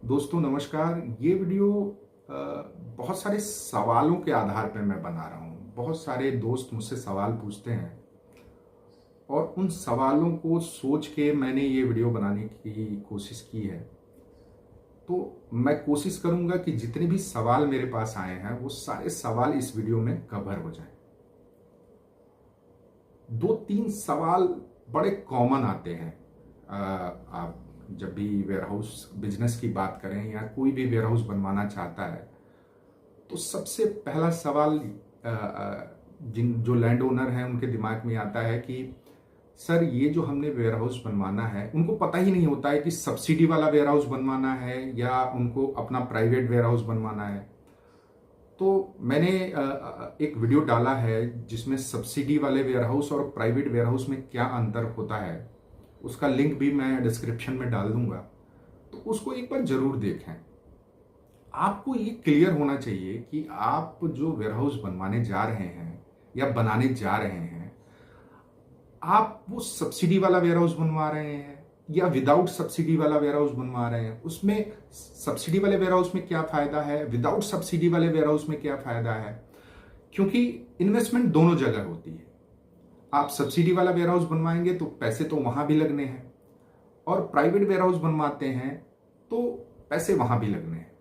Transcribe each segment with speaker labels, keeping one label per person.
Speaker 1: दोस्तों नमस्कार। ये वीडियो बहुत सारे सवालों के आधार पर मैं बना रहा हूँ। बहुत सारे दोस्त मुझसे सवाल पूछते हैं और उन सवालों को सोच के मैंने ये वीडियो बनाने की कोशिश की है। तो मैं कोशिश करूंगा कि जितने भी सवाल मेरे पास आए हैं वो सारे सवाल इस वीडियो में कवर हो जाएं। दो तीन सवाल बड़े कॉमन आते हैं। आप जब भी वेयरहाउस बिजनेस की बात करें या कोई भी वेयरहाउस बनवाना चाहता है तो सबसे पहला सवाल जिन जो लैंड ओनर हैं उनके दिमाग में आता है कि सर ये जो हमने वेयरहाउस बनवाना है, उनको पता ही नहीं होता है कि सब्सिडी वाला वेयरहाउस बनवाना है या उनको अपना प्राइवेट वेयरहाउस बनवाना है। तो मैंने एक वीडियो डाला है जिसमें सब्सिडी वाले वेयरहाउस और प्राइवेट वेयरहाउस में क्या अंतर होता है, उसका लिंक भी मैं डिस्क्रिप्शन में डाल दूंगा, तो उसको एक बार जरूर देखें। आपको ये क्लियर होना चाहिए कि आप जो वेयरहाउस बनवाने जा रहे हैं या बनाने जा रहे हैं, आप वो सब्सिडी वाला वेयरहाउस बनवा रहे हैं या विदाउट सब्सिडी वाला वेयरहाउस बनवा रहे हैं। उसमें सब्सिडी वाले वेयरहाउस में क्या फायदा है, विदाउट सब्सिडी वाले वेयरहाउस में क्या फायदा है, क्योंकि इन्वेस्टमेंट दोनों जगह होती है। आप सब्सिडी वाला वेयरहाउस बनवाएंगे तो पैसे तो वहां भी लगने हैं, और प्राइवेट वेयरहाउस बनवाते हैं तो पैसे वहां भी लगने हैं।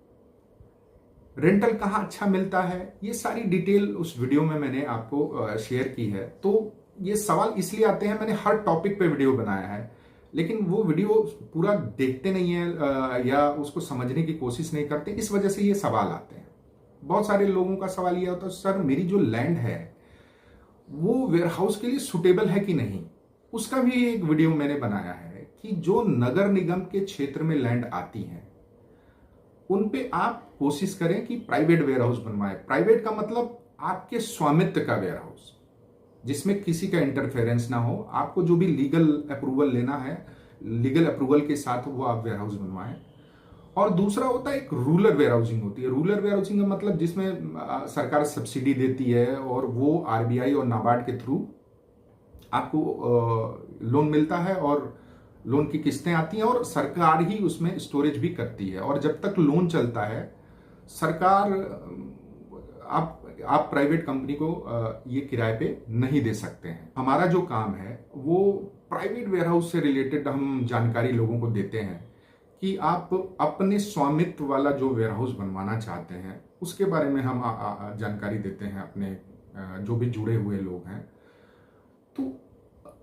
Speaker 1: रेंटल कहाँ अच्छा मिलता है, ये सारी डिटेल उस वीडियो में मैंने आपको शेयर की है। तो ये सवाल इसलिए आते हैं, मैंने हर टॉपिक पे वीडियो बनाया है, लेकिन वो वीडियो पूरा देखते नहीं है या उसको समझने की कोशिश नहीं करते, इस वजह से ये सवाल आते हैं। बहुत सारे लोगों का सवाल ये होता है, सर मेरी जो लैंड है वो वेयरहाउस के लिए सुटेबल है कि नहीं। उसका भी एक वीडियो मैंने बनाया है कि जो नगर निगम के क्षेत्र में लैंड आती है उन पे आप कोशिश करें कि प्राइवेट वेयरहाउस बनवाएं। प्राइवेट का मतलब आपके स्वामित्व का वेयरहाउस, जिसमें किसी का इंटरफेरेंस ना हो। आपको जो भी लीगल अप्रूवल लेना है, लीगल अप्रूवल के साथ वो आप वेयरहाउस बनवाएं। और दूसरा होता है एक रूरल वेयरहाउसिंग होती है। रूरल वेयरहाउसिंग का मतलब जिसमें सरकार सब्सिडी देती है और वो आरबीआई और नाबार्ड के थ्रू आपको लोन मिलता है और लोन की किस्तें आती हैं और सरकार ही उसमें स्टोरेज भी करती है। और जब तक लोन चलता है सरकार, आप प्राइवेट कंपनी को ये किराए पे नहीं दे सकते हैं। हमारा जो काम है वो प्राइवेट वेयरहाउस से रिलेटेड हम जानकारी लोगों को देते हैं कि आप अपने स्वामित्व वाला जो वेयरहाउस बनवाना चाहते हैं उसके बारे में हम जानकारी देते हैं अपने जो भी जुड़े हुए लोग हैं। तो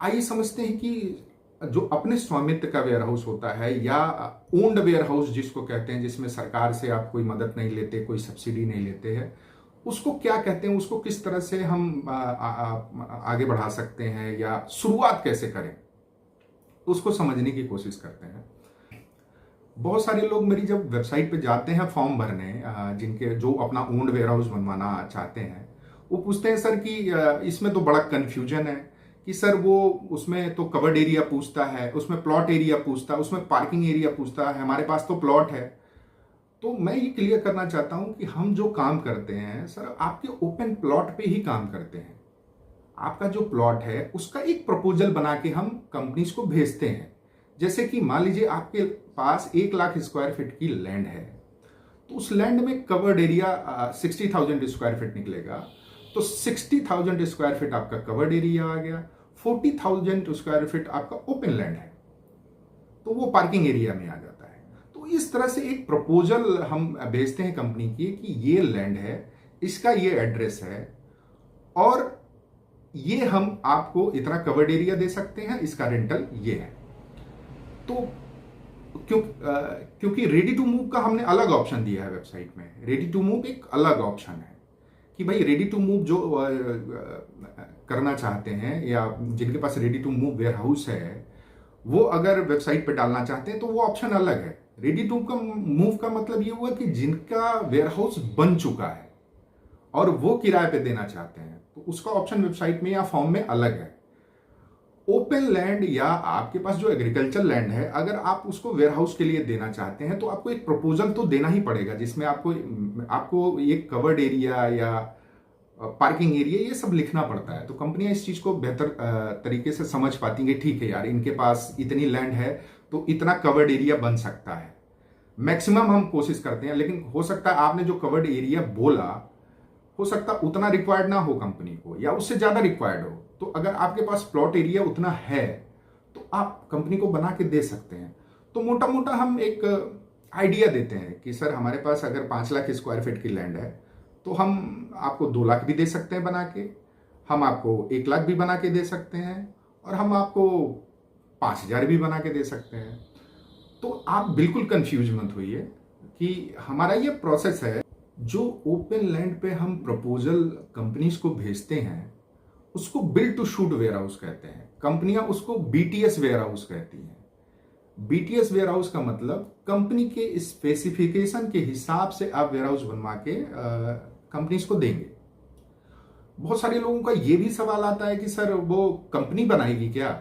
Speaker 1: आइए समझते हैं कि जो अपने स्वामित्व का वेयरहाउस होता है या ओन्ड वेयरहाउस जिसको कहते हैं, जिसमें सरकार से आप कोई मदद नहीं लेते, कोई सब्सिडी नहीं लेते हैं, उसको क्या कहते हैं, उसको किस तरह से हम आगे बढ़ा सकते हैं या शुरुआत कैसे करें, उसको समझने की कोशिश करते हैं। बहुत सारे लोग मेरी जब वेबसाइट पे जाते हैं फॉर्म भरने, जिनके जो अपना ओन्ड वेयरहाउस बनवाना चाहते हैं, वो पूछते हैं सर कि इसमें तो बड़ा कंफ्यूजन है कि सर वो उसमें तो कवर्ड एरिया पूछता है, उसमें प्लॉट एरिया पूछता है, उसमें पार्किंग एरिया पूछता है, हमारे पास तो प्लॉट है। तो मैं ये क्लियर करना चाहता हूं कि हम जो काम करते हैं सर आपके ओपन प्लॉट पे ही काम करते हैं। आपका जो प्लॉट है उसका एक प्रपोजल बना के हम कंपनीज को भेजते हैं। जैसे कि मान लीजिए आपके पास 1 लाख स्क्वायर फीट की लैंड है, तो उस लैंड में कवर्ड एरिया 60,000 स्क्वायर फीट निकलेगा, तो 60,000 स्क्वायर फीट आपका कवर्ड एरिया आ गया, 40,000 स्क्वायर फीट आपका ओपन लैंड है, तो वो पार्किंग एरिया में आ जाता है। तो इस तरह से एक प्रपोजल हम भेजते हैं कंपनी की कि ये लैंड है, इसका ये एड्रेस है और ये हम आपको इतना कवर्ड एरिया दे सकते हैं, इसका रेंटल ये है। तो क्योंकि रेडी टू मूव का हमने अलग ऑप्शन दिया है वेबसाइट में, रेडी टू मूव एक अलग ऑप्शन है कि भाई रेडी टू मूव जो करना चाहते हैं या जिनके पास रेडी टू मूव वेयरहाउस है वो अगर वेबसाइट पे डालना चाहते हैं तो वो ऑप्शन अलग है। रेडी टू मूव का मतलब ये हुआ कि जिनका वेयरहाउस बन चुका है और वो किराए पे देना चाहते हैं, तो उसका ऑप्शन वेबसाइट में या फॉर्म में अलग है। ओपन लैंड या आपके पास जो एग्रीकल्चर लैंड है, अगर आप उसको वेयरहाउस के लिए देना चाहते हैं तो आपको एक प्रपोजल तो देना ही पड़ेगा, जिसमें आपको ये कवर्ड एरिया या पार्किंग एरिया ये सब लिखना पड़ता है। तो कंपनियां इस चीज को बेहतर तरीके से समझ पाती हैं, ठीक है यार इनके पास इतनी लैंड है तो इतना कवर्ड एरिया बन सकता है। मैक्सिमम हम कोशिश करते हैं, लेकिन हो सकता है आपने जो कवर्ड एरिया बोला, हो सकता उतना रिक्वायर्ड ना हो कंपनी को, या उससे ज्यादा रिक्वायर्ड हो। तो अगर आपके पास प्लॉट एरिया उतना है तो आप कंपनी को बना के दे सकते हैं। तो मोटा मोटा हम एक आइडिया देते हैं कि सर हमारे पास अगर 5 लाख स्क्वायर फीट की लैंड है तो हम आपको 2 लाख भी दे सकते हैं बना के, हम आपको 1 लाख भी बना के दे सकते हैं, और हम आपको 5,000 भी बना के दे सकते हैं। तो आप बिल्कुल कंफ्यूज मत होइए कि हमारा ये प्रोसेस है। जो ओपन लैंड पे हम प्रपोजल कंपनीज को भेजते हैं उसको build to suit warehouse कहते हैं, कंपनियां उसको बीटीएस वेयर हाउस कहती हैं। बीटीएस वेयर हाउस का मतलब कंपनी के स्पेसिफिकेशन के हिसाब से आप वेयर हाउस बनवा के कंपनीज को देंगे। बहुत सारे लोगों का ये भी सवाल आता है कि सर वो कंपनी बनाएगी क्या?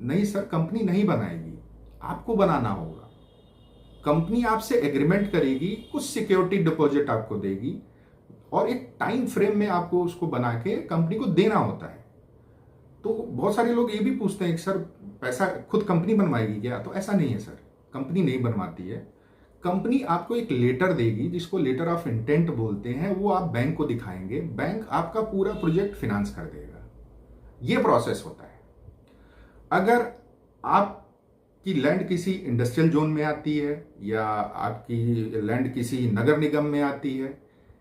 Speaker 1: नहीं सर, कंपनी नहीं बनाएगी, आपको बनाना होगा। कंपनी आपसे एग्रीमेंट करेगी, कुछ सिक्योरिटी डिपॉजिट आपको देगी, और एक टाइम फ्रेम में आपको उसको बना के कंपनी को देना होता है। तो बहुत सारे लोग ये भी पूछते हैं कि सर पैसा खुद कंपनी बनवाएगी क्या? तो ऐसा नहीं है सर, कंपनी नहीं बनवाती है। कंपनी आपको एक लेटर देगी जिसको लेटर ऑफ इंटेंट बोलते हैं, वो आप बैंक को दिखाएंगे, बैंक आपका पूरा प्रोजेक्ट फिनांस कर देगा। ये प्रोसेस होता है। अगर आपकी लैंड किसी इंडस्ट्रियल जोन में आती है, या आपकी लैंड किसी नगर निगम में आती है,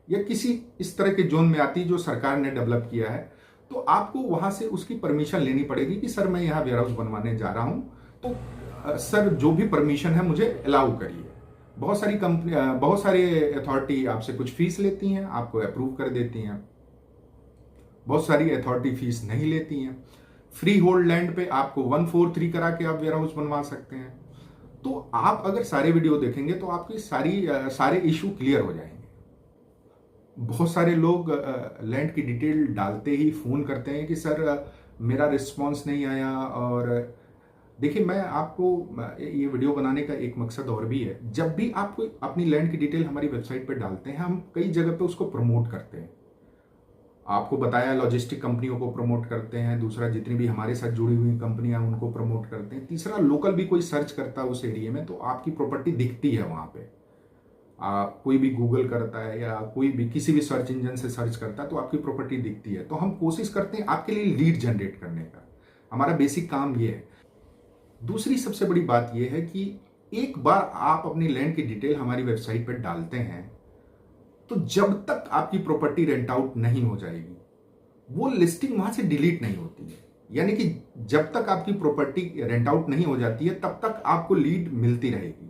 Speaker 1: या किसी इस तरह के जोन में आती है जो सरकार ने डेवलप किया है, तो आपको वहां से उसकी परमिशन लेनी पड़ेगी कि सर मैं यहां वेयर हाउस बनवाने जा रहा हूं, तो सर जो भी परमिशन है मुझे अलाउ करिए। बहुत सारी कंपनी, बहुत सारी अथॉरिटी आपसे कुछ फीस लेती हैं, आपको अप्रूव कर देती हैं। बहुत सारी अथॉरिटी फीस नहीं लेती हैं। फ्री होल्ड लैंड पे आपको 143 करा के आप वेयर हाउस बनवा सकते हैं। तो आप अगर सारे वीडियो देखेंगे तो आपकी सारे इशू क्लियर हो जाएंगे। बहुत सारे लोग लैंड की डिटेल डालते ही फोन करते हैं कि सर मेरा रिस्पांस नहीं आया। और देखिए, मैं आपको ये वीडियो बनाने का एक मकसद और भी है। जब भी आप कोई अपनी लैंड की डिटेल हमारी वेबसाइट पर डालते हैं, हम कई जगह पे उसको प्रमोट करते हैं। आपको बताया, लॉजिस्टिक कंपनियों को प्रमोट करते हैं, दूसरा जितनी भी हमारे साथ जुड़ी हुई कंपनियां उनको प्रमोट करते हैं, तीसरा लोकल भी कोई सर्च करता है उस एरिया में तो आपकी प्रॉपर्टी दिखती है वहां पे। कोई भी गूगल करता है या कोई भी किसी भी सर्च इंजन से सर्च करता है तो आपकी प्रॉपर्टी दिखती है। तो हम कोशिश करते हैं आपके लिए लीड जनरेट करने का, हमारा बेसिक काम ये है। दूसरी सबसे बड़ी बात यह है कि एक बार आप अपनी लैंड की डिटेल हमारी वेबसाइट पर डालते हैं तो जब तक आपकी प्रॉपर्टी रेंट आउट नहीं हो जाएगी, वो लिस्टिंग वहां से डिलीट नहीं होती है। यानी कि जब तक आपकी प्रॉपर्टी रेंट आउट नहीं हो जाती है तब तक आपको लीड मिलती रहेगी।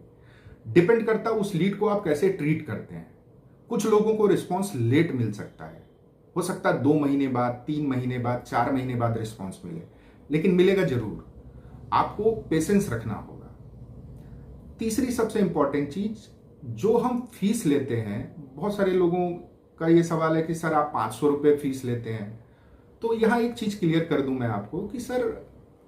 Speaker 1: डिपेंड करता है उस लीड को आप कैसे ट्रीट करते हैं। कुछ लोगों को रिस्पॉन्स लेट मिल सकता है, हो सकता है 2 महीने बाद, 3 महीने बाद, 4 महीने बाद रिस्पॉन्स मिले, लेकिन मिलेगा जरूर। आपको पेशेंस रखना होगा। तीसरी सबसे इंपॉर्टेंट चीज, जो हम फीस लेते हैं, बहुत सारे लोगों का ये सवाल है कि सर आप 500 रुपये फीस लेते हैं। तो यहां एक चीज क्लियर कर दूं मैं आपको कि सर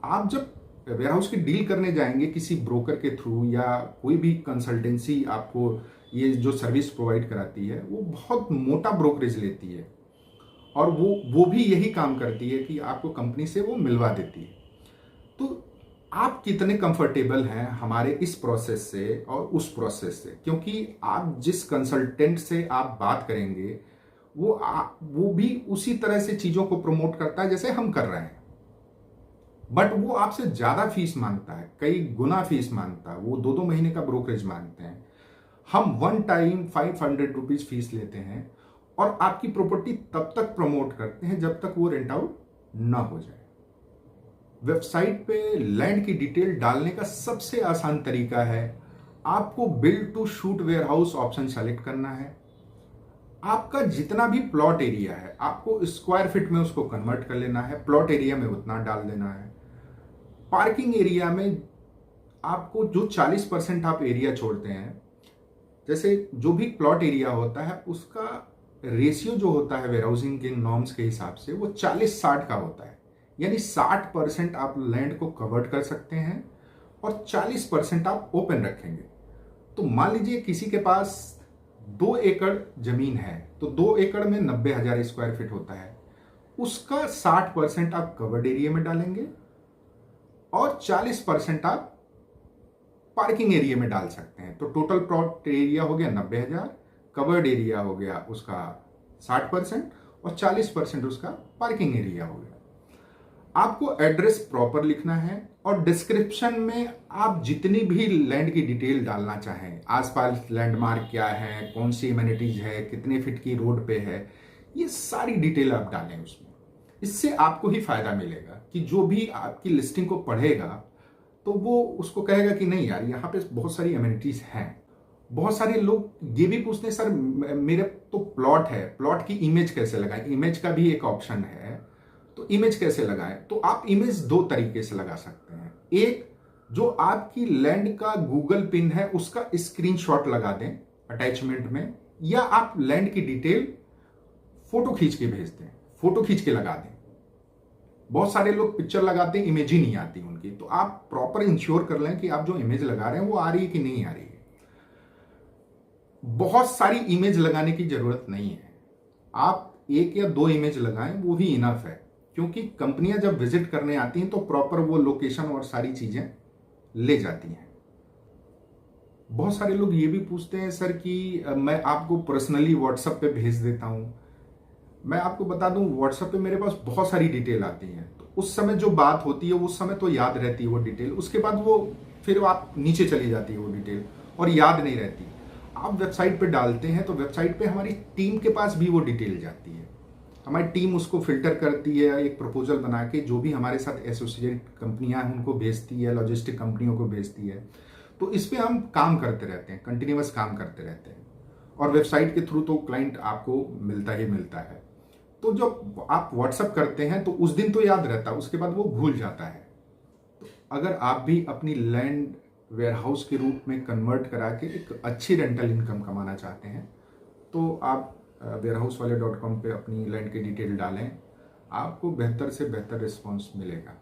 Speaker 1: आप जब वेयर हाउस की डील करने जाएंगे किसी ब्रोकर के थ्रू, या कोई भी कंसल्टेंसी आपको ये जो सर्विस प्रोवाइड कराती है, वो बहुत मोटा ब्रोकरेज लेती है, और वो भी यही काम करती है कि आपको कंपनी से वो मिलवा देती है। तो आप कितने कंफर्टेबल हैं हमारे इस प्रोसेस से और उस प्रोसेस से, क्योंकि आप जिस कंसल्टेंट से आप बात करेंगे वो भी उसी तरह से चीजों को प्रमोट करता है जैसे हम कर रहे हैं, बट वो आपसे ज्यादा फीस मांगता है, कई गुना फीस मांगता है। वो 2-2 महीने का ब्रोकरेज मांगते हैं। हम वन टाइम 500 रुपीज फीस लेते हैं और आपकी प्रॉपर्टी तब तक प्रमोट करते हैं जब तक वो रेंट आउट ना हो जाए। वेबसाइट पे लैंड की डिटेल डालने का सबसे आसान तरीका है, आपको build to suit warehouse option select करना है। आपका जितना भी प्लॉट एरिया है आपको स्क्वायर फीट में उसको कन्वर्ट कर लेना है, प्लॉट एरिया में उतना डाल देना है। पार्किंग एरिया में आपको जो 40% आप एरिया छोड़ते हैं, जैसे जो भी प्लॉट एरिया होता है उसका रेशियो जो होता है वेयरहाउसिंग के नॉर्म्स के हिसाब से वो 40-60 का होता है। यानी 60% आप लैंड को कवर्ड कर सकते हैं और 40% आप ओपन रखेंगे। तो मान लीजिए किसी के पास 2 एकड़ जमीन है, तो 2 एकड़ में 90,000 स्क्वायर फीट होता है, उसका 60% आप कवर्ड एरिया में डालेंगे और 40% आप पार्किंग एरिया में डाल सकते हैं। तो टोटल प्लॉट एरिया हो गया 90,000, कवर्ड एरिया हो गया उसका 60% और 40% उसका पार्किंग एरिया हो गया। आपको एड्रेस प्रॉपर लिखना है और डिस्क्रिप्शन में आप जितनी भी लैंड की डिटेल डालना चाहें, आसपास लैंडमार्क क्या है, कौन सी एमिनिटीज है, कितने फीट की रोड पे है, ये सारी डिटेल आप डालें उसमें। इससे आपको ही फायदा मिलेगा कि जो भी आपकी लिस्टिंग को पढ़ेगा तो वो उसको कहेगा कि नहीं यार, यहाँ पे बहुत सारी एमिनिटीज हैं। बहुत सारे लोग ये भी पूछते हैं, सर मेरे तो प्लॉट है, प्लॉट की इमेज कैसे लगाएं? इमेज का भी एक ऑप्शन है, तो इमेज कैसे लगाएं? तो आप इमेज दो तरीके से लगा सकते हैं। एक, जो आपकी लैंड का गूगल पिन है उसका स्क्रीनशॉट लगा दें अटैचमेंट में, या आप लैंड की डिटेल फोटो खींच के भेज दें, फोटो खींच के लगा दें। बहुत सारे लोग पिक्चर लगाते हैं, इमेज ही नहीं आती उनकी। तो आप प्रॉपर इंश्योर कर लें कि आप जो इमेज लगा रहे हैं वो आ रही है कि नहीं आ रही है। बहुत सारी इमेज लगाने की जरूरत नहीं है, आप एक या दो इमेज लगाएं, वो भी इनफ है। क्योंकि कंपनियां जब विजिट करने आती हैं तो प्रॉपर वो लोकेशन और सारी चीजें ले जाती हैं। बहुत सारे लोग ये भी पूछते हैं सर कि मैं आपको पर्सनली व्हाट्सएप पे भेज देता हूं। मैं आपको बता दूं, व्हाट्सएप पे मेरे पास बहुत सारी डिटेल आती है, तो उस समय जो बात होती है उस समय तो याद रहती है वो डिटेल, उसके बाद वो फिर आप नीचे चली जाती है वो डिटेल और याद नहीं रहती। आप वेबसाइट पे डालते हैं तो वेबसाइट पे हमारी टीम के पास भी वो डिटेल जाती है। हमारी टीम उसको फिल्टर करती है, एक प्रपोजल बना के जो भी हमारे साथ एसोसिएट कंपनियां हैं उनको भेजती है, लॉजिस्टिक कंपनियों को भेजती है। तो इस पे हम काम करते रहते हैं, कंटिन्यूअस काम करते रहते हैं, और वेबसाइट के थ्रू तो क्लाइंट आपको मिलता ही मिलता है। तो जब आप व्हाट्सएप करते हैं तो उस दिन तो याद रहता है, उसके बाद वो भूल जाता है। तो अगर आप भी अपनी लैंड वेयरहाउस के रूप में कन्वर्ट करा के एक अच्छी रेंटल इनकम कमाना चाहते हैं तो आप warehousewale.com पे अपनी लैंड की डिटेल डालें, आपको बेहतर से बेहतर रिस्पॉन्स मिलेगा।